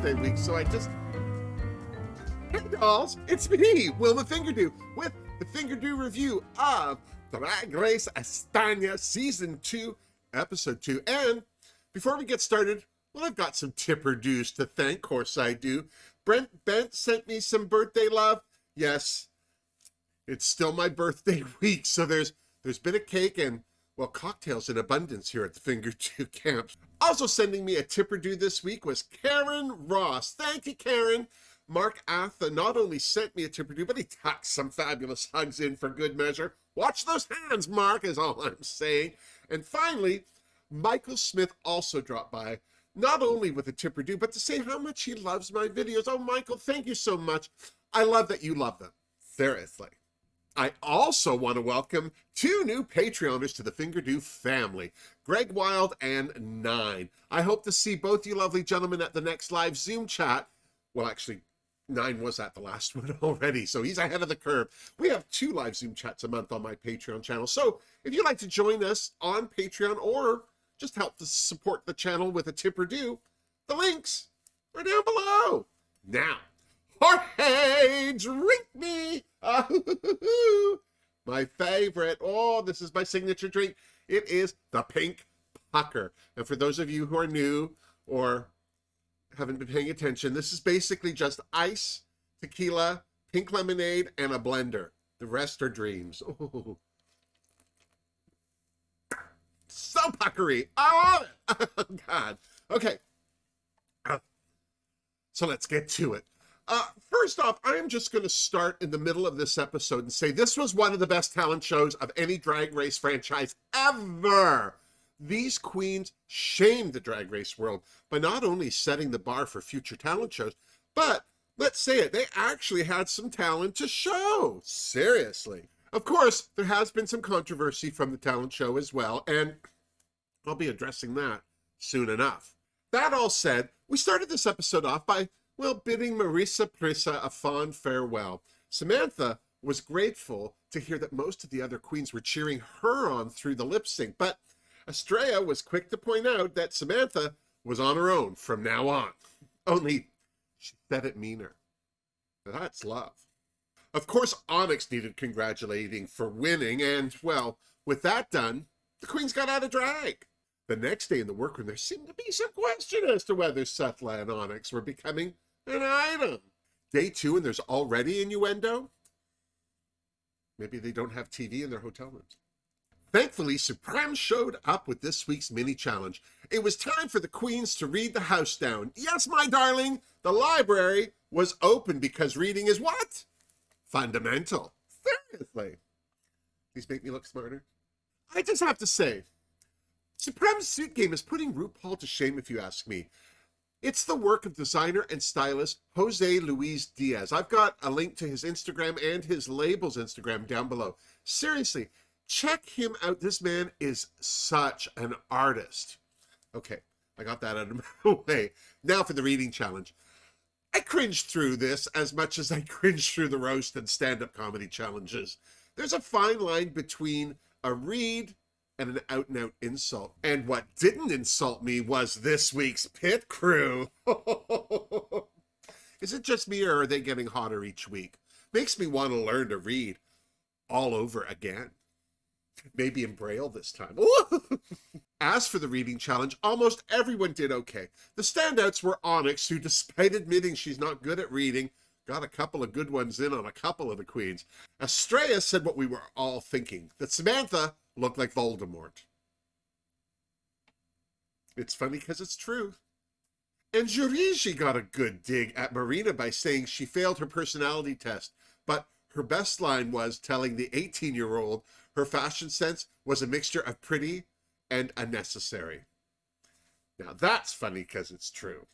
birthday week, so I just... Hey dolls, it's me, Wilma Fingerdoo, with the Fingerdoo review of Drag Race España Season 2, Episode 2. And before we get started, well, I've got some tipper dues to thank, of course I do. Brent Bent sent me some birthday love. Yes, it's still my birthday week, so there's been a cake and, well, cocktails in abundance here at the Fingerdoo camp. Also sending me a tipper due this week was Karen Ross. Thank you, Karen. Mark Atha not only sent me a tipper due, but he tucked some fabulous hugs in for good measure. Watch those hands, Mark, is all I'm saying. And finally, Michael Smith also dropped by, not only with a tipper due, but to say how much he loves my videos. Oh, Michael, thank you so much. I love that you love them. Seriously. I also want to welcome two new Patreoners to the Fingerdoo family, Greg Wild and Nine. I hope to see both you lovely gentlemen at the next live Zoom chat. Well, actually, Nine was at the last one already, so he's ahead of the curve. We have 2 live Zoom chats a month on my Patreon channel. So if you'd like to join us on Patreon or just help to support the channel with a tip or do, the links are down below. Now, Jorge, drink me. My favorite. Oh, this is my signature drink. It is the Pink Pucker. And for those of you who are new or haven't been paying attention, this is basically just ice, tequila, pink lemonade, and a blender. The rest are dreams. Oh. So puckery. I love it. Oh, God. Okay. So let's get to it. First off, I'm just going to start in the middle of this episode and say this was one of the best talent shows of any Drag Race franchise ever. These queens shamed the Drag Race world by not only setting the bar for future talent shows, but, let's say it, they actually had some talent to show. Seriously. Of course, there has been some controversy from the talent show as well, and I'll be addressing that soon enough. That all said, we started this episode off by, well, bidding Marisa Prisa a fond farewell. Samantha was grateful to hear that most of the other queens were cheering her on through the lip sync, but Estrella was quick to point out that Samantha was on her own from now on. Only she said it meaner. That's love. Of course, Onyx needed congratulating for winning, and, well, with that done, the queens got out of drag. The next day in the workroom, there seemed to be some question as to whether Setla and Onyx were becoming an item. Day 2, and there's already innuendo? Maybe they don't have TV in their hotel rooms. Thankfully, Supreme showed up with this week's mini challenge. It was time for the queens to read the house down. Yes, my darling, the library was open because reading is what? Fundamental. Seriously. These make me look smarter. I just have to say, Supreme's suit game is putting RuPaul to shame if you ask me. It's the work of designer and stylist Jose Luis Diaz. I've got a link to his Instagram and his label's Instagram down below. Seriously, check him out. This man is such an artist. Okay, I got that out of my way. Now for the reading challenge. I cringed through this as much as I cringed through the roast and stand-up comedy challenges. There's a fine line between a read and an out-and-out insult. And what didn't insult me was this week's pit crew. Is it just me, or are they getting hotter each week? Makes me want to learn to read all over again. Maybe in Braille this time. As for the reading challenge, almost everyone did okay. The standouts were Onyx, who, despite admitting she's not good at reading, got a couple of good ones in on a couple of the queens. Estrella said what we were all thinking, that Samantha looked like Voldemort. It's funny because it's true. And Juriji got a good dig at Marina by saying she failed her personality test, but her best line was telling the 18-year-old her fashion sense was a mixture of pretty and unnecessary. Now that's funny because it's true.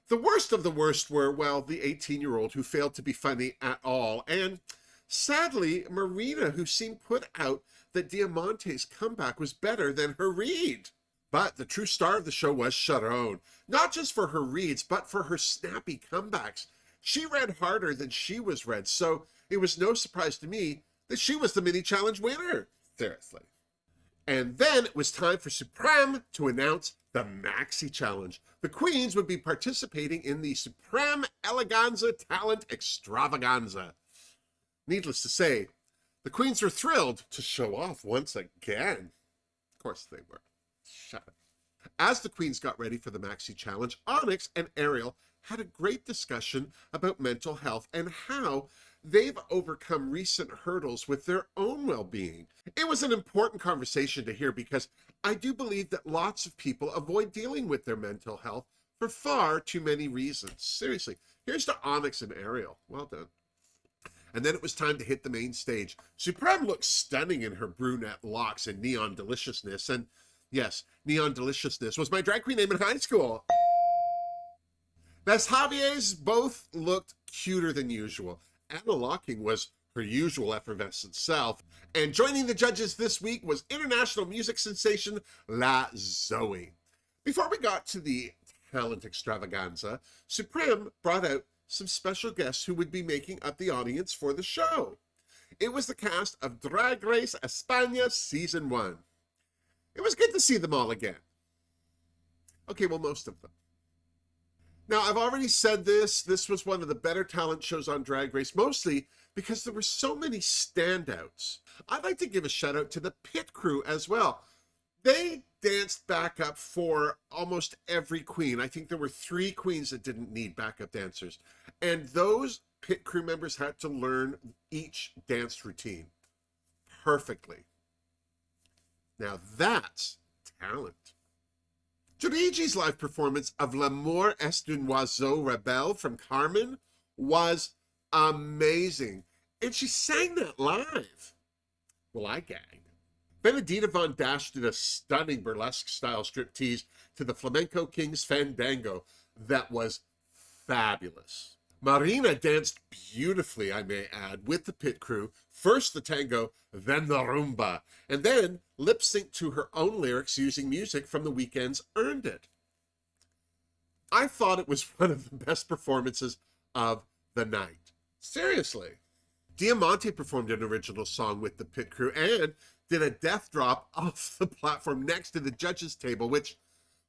The worst of the worst were, well, the 18-year-old who failed to be funny at all, and sadly, Marina, who seemed put out that Diamante's comeback was better than her read. But the true star of the show was Sharon, not just for her reads, but for her snappy comebacks. She read harder than she was read, so it was no surprise to me that she was the mini challenge winner. Seriously. And then it was time for Supreme to announce the Maxi Challenge. The queens would be participating in the Supreme Eleganza Talent Extravaganza. Needless to say, the queens were thrilled to show off once again. Of course they were. Shut up. As the queens got ready for the Maxi Challenge, Onyx and Ariel had a great discussion about mental health and how they've overcome recent hurdles with their own well-being. It was an important conversation to hear because I do believe that lots of people avoid dealing with their mental health for far too many reasons. Seriously, here's to Onyx and Ariel. Well done. And then it was time to hit the main stage. Supreme looked stunning in her brunette locks and neon deliciousness. And yes, neon deliciousness was my drag queen name in high school. Las Javier's both looked cuter than usual. Anna Locking was her usual effervescent self. And joining the judges this week was international music sensation La Zoe. Before we got to the talent extravaganza, Supreme brought out some special guests who would be making up the audience for the show. It was the cast of Drag Race España Season 1. It was good to see them all again. Okay, well, most of them. Now, I've already said this was one of the better talent shows on Drag Race, mostly because there were so many standouts. I'd like to give a shout out to the pit crew as well. They danced backup for almost every queen. I think there were 3 queens that didn't need backup dancers. And those pit crew members had to learn each dance routine perfectly. Now that's talent. Juriji's live performance of L'amour est un oiseau rebelle from Carmen was amazing. And she sang that live. Well, I gagged. Benedita Von Dash did a stunning burlesque-style striptease to the Flamenco King's Fandango that was fabulous. Marina danced beautifully, I may add, with the pit crew. First the tango, then the rumba, and then lip-synced to her own lyrics using music from the weekend's Earned It. I thought it was one of the best performances of the night. Seriously. Diamante performed an original song with the pit crew and did a death drop off the platform next to the judges' table, which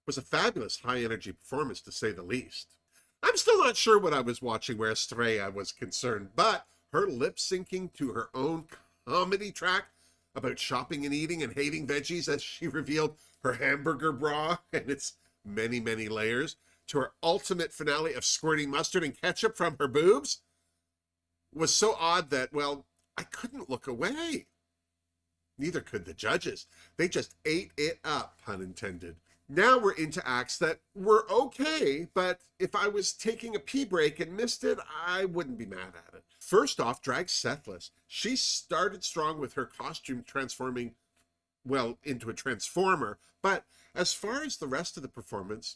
was a fabulous high-energy performance, to say the least. I'm still not sure what I was watching where Estrella was concerned, but her lip-syncing to her own comedy track about shopping and eating and hating veggies as she revealed her hamburger bra and its many, many layers, to her ultimate finale of squirting mustard and ketchup from her boobs, was so odd that, well, I couldn't look away. Neither could the judges. They just ate it up, pun intended. Now we're into acts that were okay, but if I was taking a pee break and missed it, I wouldn't be mad at it. First off, Drag Sethless. She started strong with her costume transforming, well, into a transformer, but as far as the rest of the performance,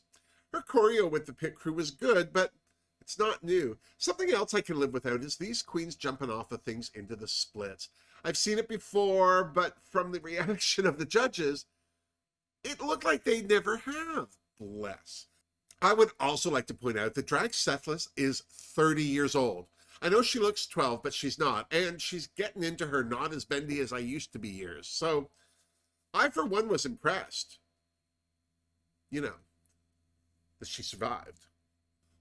her choreo with the pit crew was good, but it's not new. Something else I can live without is these queens jumping off of things into the splits. I've seen it before, but from the reaction of the judges, it looked like they never have. Bless. I would also like to point out that Drag Sethless is 30 years old. I know she looks 12, but she's not, and she's getting into her not as bendy as I used to be years. So I, for one, was impressed. You know, that she survived.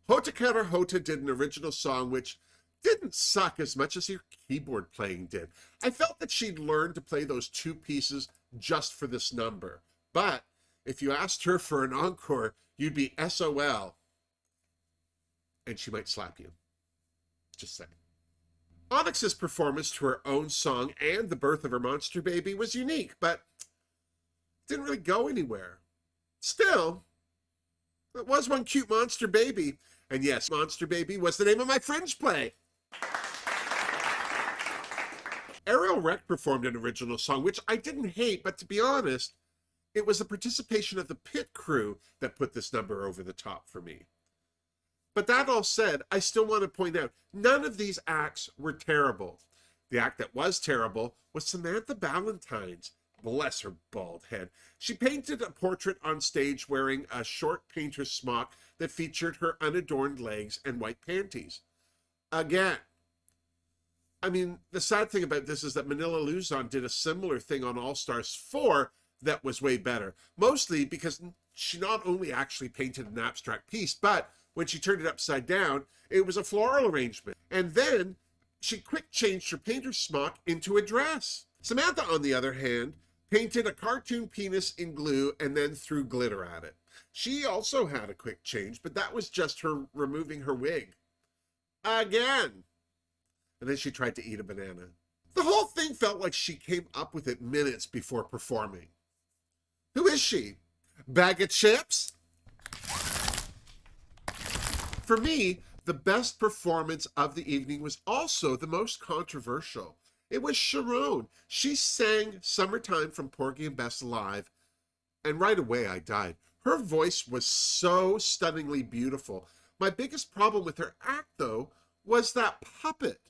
Hota Cara Hota did an original song which didn't suck as much as her keyboard playing did. I felt that she'd learned to play those 2 pieces just for this number. But if you asked her for an encore, you'd be SOL. And she might slap you. Just saying. Onyx's performance to her own song and the birth of her monster baby was unique, but didn't really go anywhere. Still, it was one cute monster baby. And yes, Monster Baby was the name of my Fringe play. Ariel Rec performed an original song, which I didn't hate, but to be honest, it was the participation of the pit crew that put this number over the top for me. But that all said, I still want to point out, none of these acts were terrible. The act that was terrible was Samantha Ballantyne's. Bless her bald head. She painted a portrait on stage wearing a short painter's smock that featured her unadorned legs and white panties. Again. I mean, the sad thing about this is that Manila Luzon did a similar thing on All Stars 4 that was way better. Mostly because she not only actually painted an abstract piece, but when she turned it upside down, it was a floral arrangement. And then she quick changed her painter's smock into a dress. Samantha, on the other hand, painted a cartoon penis in glue and then threw glitter at it. She also had a quick change, but that was just her removing her wig. Again. And then she tried to eat a banana. The whole thing felt like she came up with it minutes before performing. Who is she? Bag of chips? For me, the best performance of the evening was also the most controversial. It was Sharon. She sang Summertime from Porgy and Bess live, and right away I died. Her voice was so stunningly beautiful. My biggest problem with her act, though, was that puppet.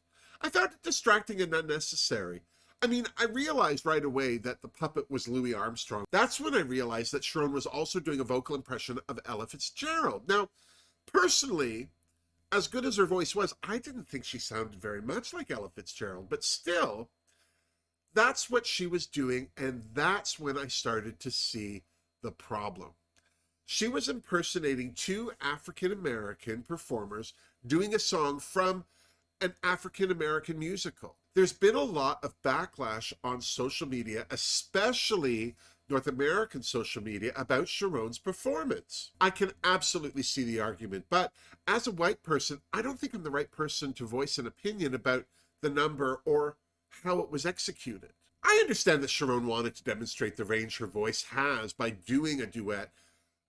I found it distracting and unnecessary. I mean, I realized right away that the puppet was Louis Armstrong. That's when I realized that Sharon was also doing a vocal impression of Ella Fitzgerald. Now, personally, as good as her voice was, I didn't think she sounded very much like Ella Fitzgerald, but still, that's what she was doing, and that's when I started to see the problem. She was impersonating two African-American performers doing a song from an African-American musical. There's been a lot of backlash on social media, especially North American social media, about Sharon's performance. I can absolutely see the argument, but as a white person, I don't think I'm the right person to voice an opinion about the number or how it was executed. I understand that Sharon wanted to demonstrate the range her voice has by doing a duet.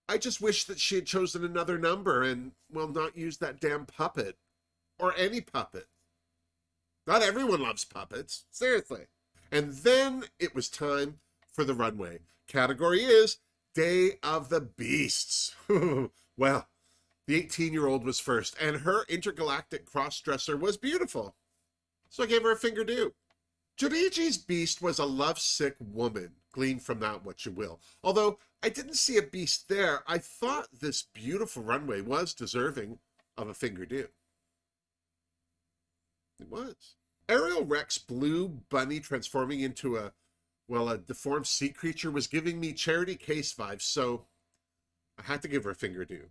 I just wish that she had chosen another number and, well, not used that damn puppet. Or any puppet. Not everyone loves puppets. Seriously. And then it was time for the runway. Category is Day of the Beasts. Well, the 18-year-old was first, and her intergalactic cross-dresser was beautiful. So I gave her a Fingerdoo. Joriji's beast was a lovesick woman. Glean from that what you will. Although I didn't see a beast there, I thought this beautiful runway was deserving of a Fingerdoo. It was. Ariel Rex blue bunny transforming into a deformed sea creature was giving me Charity Case vibes, so I had to give her a Fingerdoo.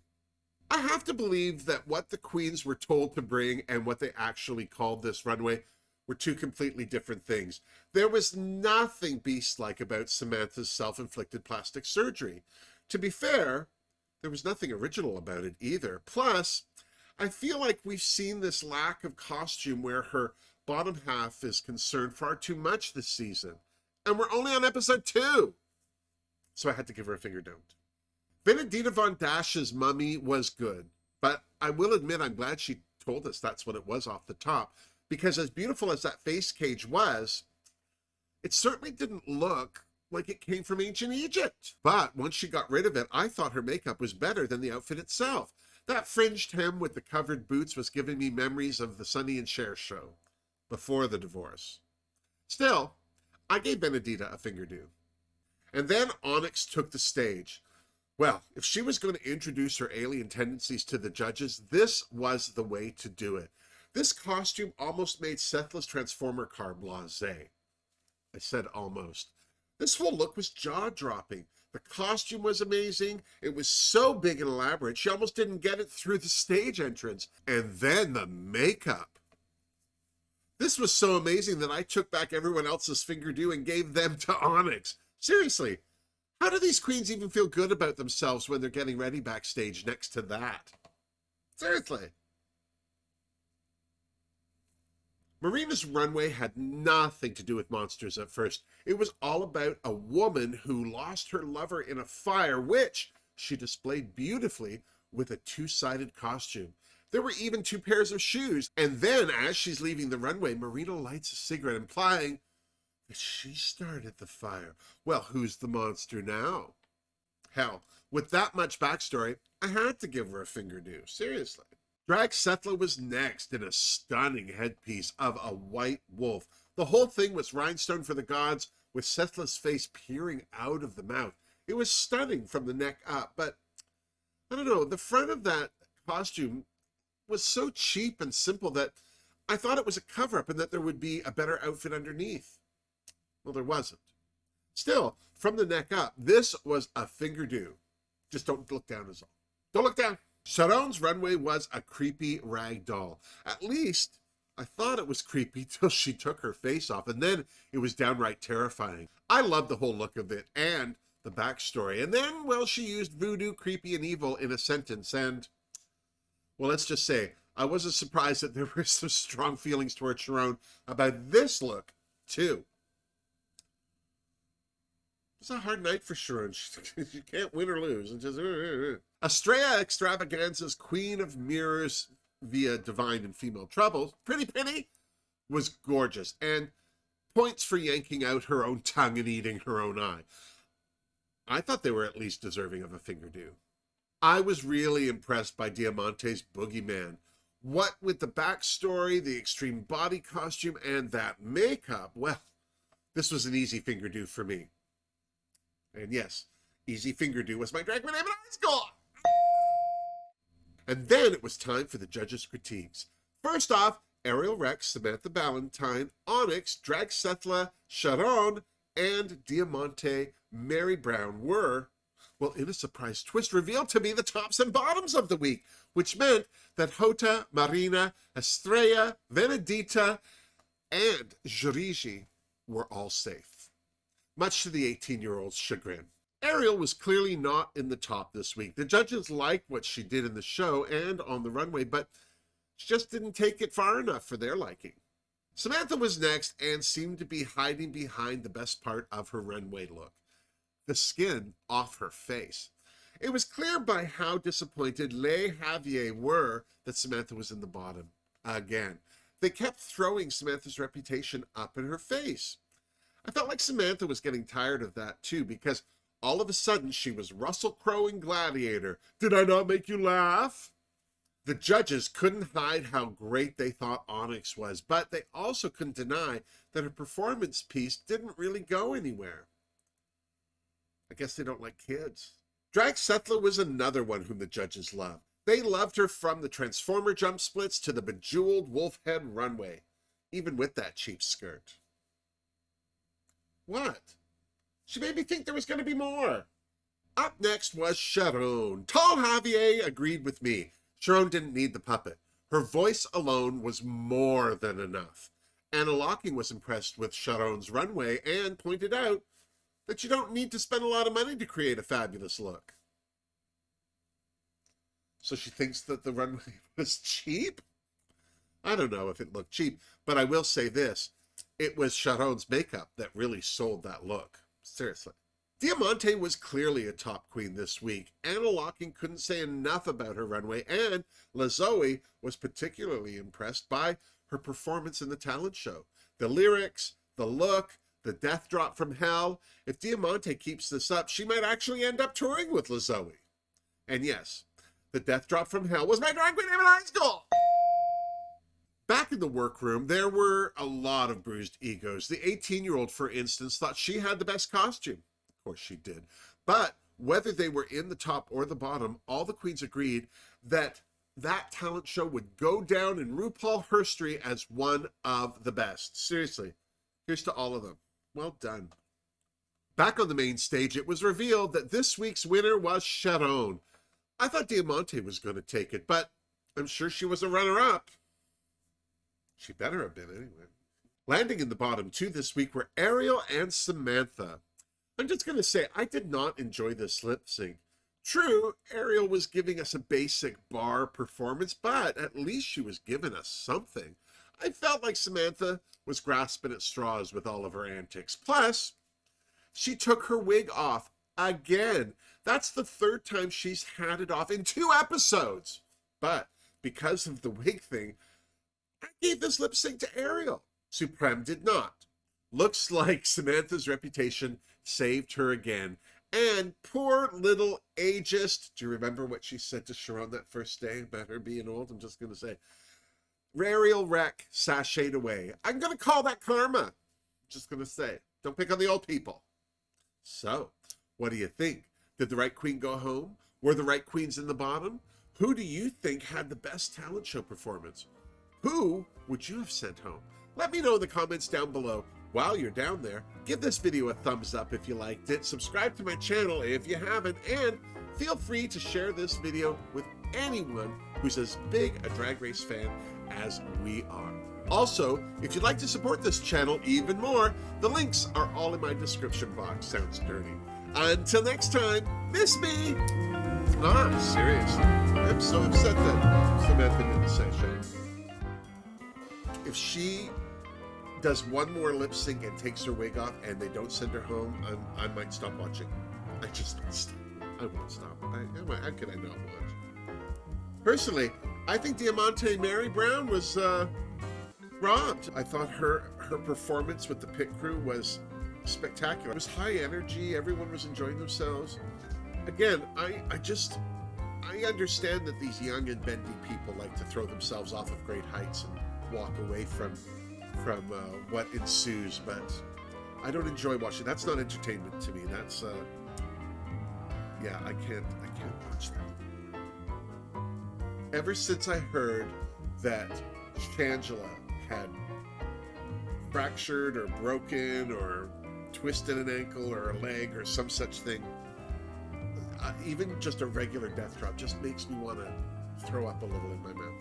I have to believe that what the queens were told to bring and what they actually called this runway were two completely different things. There was nothing beast-like about Samantha's self-inflicted plastic surgery. To be fair, there was nothing original about it either. Plus, I feel like we've seen this lack of costume where her bottom half is concerned far too much this season. And we're only on episode 2. So I had to give her a Fingerdoo. Benedita Von Dash's mummy was good, but I will admit I'm glad she told us that's what it was off the top, because as beautiful as that face cage was, it certainly didn't look like it came from ancient Egypt. But once she got rid of it, I thought her makeup was better than the outfit itself. That fringed hem with the covered boots was giving me memories of the Sonny and Cher show before the divorce. Still, I gave Benedita a Fingerdoo. And then Onyx took the stage. Well, if she was going to introduce her alien tendencies to the judges, this was the way to do it. This costume almost made Sethla's Transformer car blasé. I said almost. This whole look was jaw-dropping. The costume was amazing. It was so big and elaborate, she almost didn't get it through the stage entrance. And then the makeup. This was so amazing that I took back everyone else's Fingerdoo and gave them to Onyx. Seriously, how do these queens even feel good about themselves when they're getting ready backstage next to that? Seriously. Marina's runway had nothing to do with monsters at first. It was all about a woman who lost her lover in a fire, which she displayed beautifully with a two-sided costume. There were even 2 pairs of shoes. And then, as she's leaving the runway, Marina lights a cigarette, implying that she started the fire. Well, who's the monster now? Hell, with that much backstory, I had to give her a Fingerdoo. Seriously. Drag Sethla was next in a stunning headpiece of a white wolf. The whole thing was rhinestone for the gods, with Sethla's face peering out of the mouth. It was stunning from the neck up, but I don't know, the front of that costume was so cheap and simple that I thought it was a cover-up and that there would be a better outfit underneath. Well, there wasn't. Still, from the neck up, this was a Fingerdoo. Just don't look down is all. Don't look down. Sharon's runway was a creepy rag doll. At least I thought it was creepy till she took her face off, and then it was downright terrifying. I loved the whole look of it and the backstory. And then, well, she used voodoo, creepy, and evil in a sentence. And, well, let's just say, I wasn't surprised that there were some strong feelings towards Sharon about this look, too. It's a hard night for Sharon. She can't win or lose. And just, Estrella Extravaganza's Queen of Mirrors via Divine and Female Trouble, Pretty Penny, was gorgeous. And points for yanking out her own tongue and eating her own eye. I thought they were at least deserving of a Fingerdoo. I was really impressed by Diamante's Boogeyman. What with the backstory, the extreme body costume, and that makeup, well, this was an easy Fingerdoo for me. And yes, easy Fingerdoo was my drag queen name in high school. And then it was time for the judges' critiques. First off, Ariel Rex, Samantha Ballantyne, Onyx, Drag Setla, Sharon, and Diamante Mary Brown were, well, in a surprise twist, revealed to be the tops and bottoms of the week, which meant that Jota, Marina, Estrella, Venedita, and Joriji were all safe, much to the 18-year-old's chagrin. Ariel was clearly not in the top this week. The judges liked what she did in the show and on the runway, but she just didn't take it far enough for their liking. Samantha was next and seemed to be hiding behind the best part of her runway look, the skin off her face. It was clear by how disappointed Les Javier were that Samantha was in the bottom again. They kept throwing Samantha's reputation up in her face. I felt like Samantha was getting tired of that too, because all of a sudden she was Russell Crowe in Gladiator. Did I not make you laugh? The judges couldn't hide how great they thought Onyx was, but they also couldn't deny that her performance piece didn't really go anywhere. I guess they don't like kids. Drag Setla was another one whom the judges loved. They loved her from the Transformer jump splits to the bejeweled wolf head runway, even with that cheap skirt. What? She made me think there was going to be more. Up next was Sharon. Tall Javier agreed with me. Sharon didn't need the puppet. Her voice alone was more than enough. Anna Locking was impressed with Sharon's runway and pointed out that you don't need to spend a lot of money to create a fabulous look. So she thinks that the runway was cheap? I don't know if it looked cheap, but I will say this. It was Sharon's makeup that really sold that look. Seriously. Diamante was clearly a top queen this week. Anna Locking couldn't say enough about her runway, and LaZoe was particularly impressed by her performance in the talent show. The lyrics, the look, the death drop from hell. If Diamante keeps this up, she might actually end up touring with LaZoe. And yes, the death drop from hell was my drag queen name in high school. Back in the workroom, there were a lot of bruised egos. The 18-year-old, for instance, thought she had the best costume. Of course she did. But whether they were in the top or the bottom, all the queens agreed that that talent show would go down in RuPaul Herstory as one of the best. Seriously, here's to all of them. Well done. Back on the main stage, it was revealed that this week's winner was Sharon. I thought Diamante was going to take it, but I'm sure she was a runner-up. She better have been anyway. Landing in the bottom two this week were Ariel and Samantha. I'm just going to say, I did not enjoy this lip sync. True, Ariel was giving us a basic bar performance, but at least she was giving us something. I felt like Samantha was grasping at straws with all of her antics. Plus, she took her wig off again. That's the third time she's had it off in 2 episodes. But because of the wig thing, I gave this lip sync to Ariel. Supreme did not. Looks like Samantha's reputation saved her again. And poor little ageist, do you remember what she said to Sharon that first day about her being old? I'm just going to say, Ariel Rec sashayed away. I'm going to call that karma. Just going to say, don't pick on the old people. So, what do you think? Did the right queen go home? Were the right queens in the bottom? Who do you think had the best talent show performance? Who would you have sent home? Let me know in the comments down below. While you're down there, give this video a thumbs up if you liked it, subscribe to my channel if you haven't, and Feel free to share this video with anyone who's as big a Drag Race fan as we are. Also, if you'd like to support this channel even more, the links are all in my description box. Sounds dirty. Until next time, miss me! Seriously. I'm so upset that Samantha didn't say Sharon. If she does one more lip sync and takes her wig off and they don't send her home, I might stop watching. I just won't stop. I won't stop. How could I not watch? Personally, I think Diamante Mary Brown was robbed. I thought her performance with the pit crew was spectacular. It was high energy. Everyone was enjoying themselves. Again, I understand that these young and bendy people like to throw themselves off of great heights and walk away from what ensues, but I don't enjoy watching. That's not entertainment to me. That's yeah, I can't watch that. Ever since I heard that Shangela had fractured or broken or twisted an ankle or a leg or some such thing, even just a regular death drop just makes me want to throw up a little in my mouth.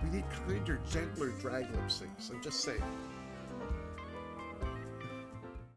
We need kinder, gentler drag lip syncs. I'm just saying.